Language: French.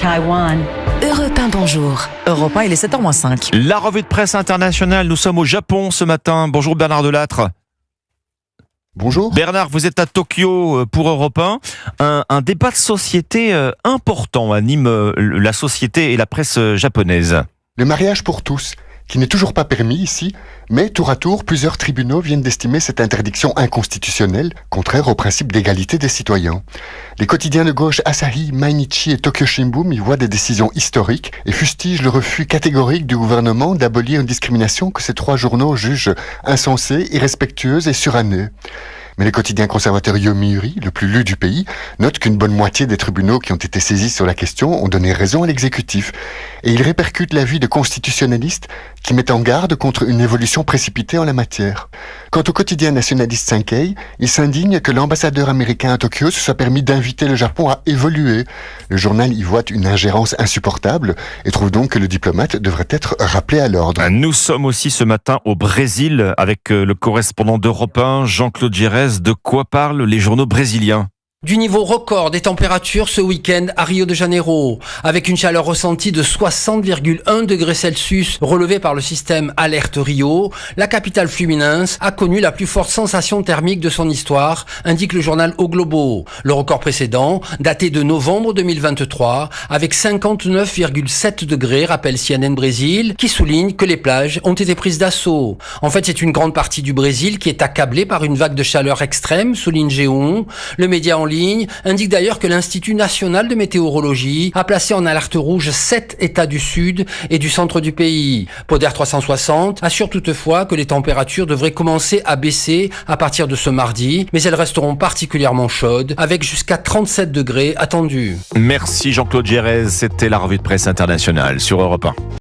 Taïwan. Europe 1, bonjour. Europe 1, il est 7h-5. La revue de presse internationale, nous sommes au Japon ce matin. Bonjour Bernard Delattre. Bonjour. Bernard, vous êtes à Tokyo pour Europe 1. Un débat de société important anime la société et la presse japonaise. Le mariage pour tous, qui n'est toujours pas permis ici, mais tour à tour, plusieurs tribunaux viennent d'estimer cette interdiction inconstitutionnelle, contraire au principe d'égalité des citoyens. Les quotidiens de gauche Asahi, Mainichi et Tokyo Shimbun y voient des décisions historiques et fustigent le refus catégorique du gouvernement d'abolir une discrimination que ces trois journaux jugent insensée, irrespectueuse et surannée. Mais le quotidien conservateur Yomiuri, le plus lu du pays, note qu'une bonne moitié des tribunaux qui ont été saisis sur la question ont donné raison à l'exécutif. Et il répercute l'avis de constitutionnalistes qui mettent en garde contre une évolution précipitée en la matière. Quant au quotidien nationaliste Sankei, il s'indigne que l'ambassadeur américain à Tokyo se soit permis d'inviter le Japon à évoluer. Le journal y voit une ingérence insupportable et trouve donc que le diplomate devrait être rappelé à l'ordre. Nous sommes aussi ce matin au Brésil avec le correspondant d'Europe 1, Jean-Claude Gérez. De quoi parlent les journaux brésiliens ? Du niveau record des températures ce week-end à Rio de Janeiro, avec une chaleur ressentie de 60,1 degrés Celsius relevée par le système Alerte Rio, la capitale fluminense a connu la plus forte sensation thermique de son histoire, indique le journal O Globo. Le record précédent, daté de novembre 2023, avec 59,7 degrés, rappelle CNN Brésil, qui souligne que les plages ont été prises d'assaut. En fait, c'est une grande partie du Brésil qui est accablée par une vague de chaleur extrême, souligne G1. Le média en ligne indique d'ailleurs que l'Institut national de météorologie a placé en alerte rouge 7 États du sud et du centre du pays. Poder 360 assure toutefois que les températures devraient commencer à baisser à partir de ce mardi, mais elles resteront particulièrement chaudes, avec jusqu'à 37 degrés attendus. Merci Jean-Claude Gérez, c'était la revue de presse internationale sur Europe 1.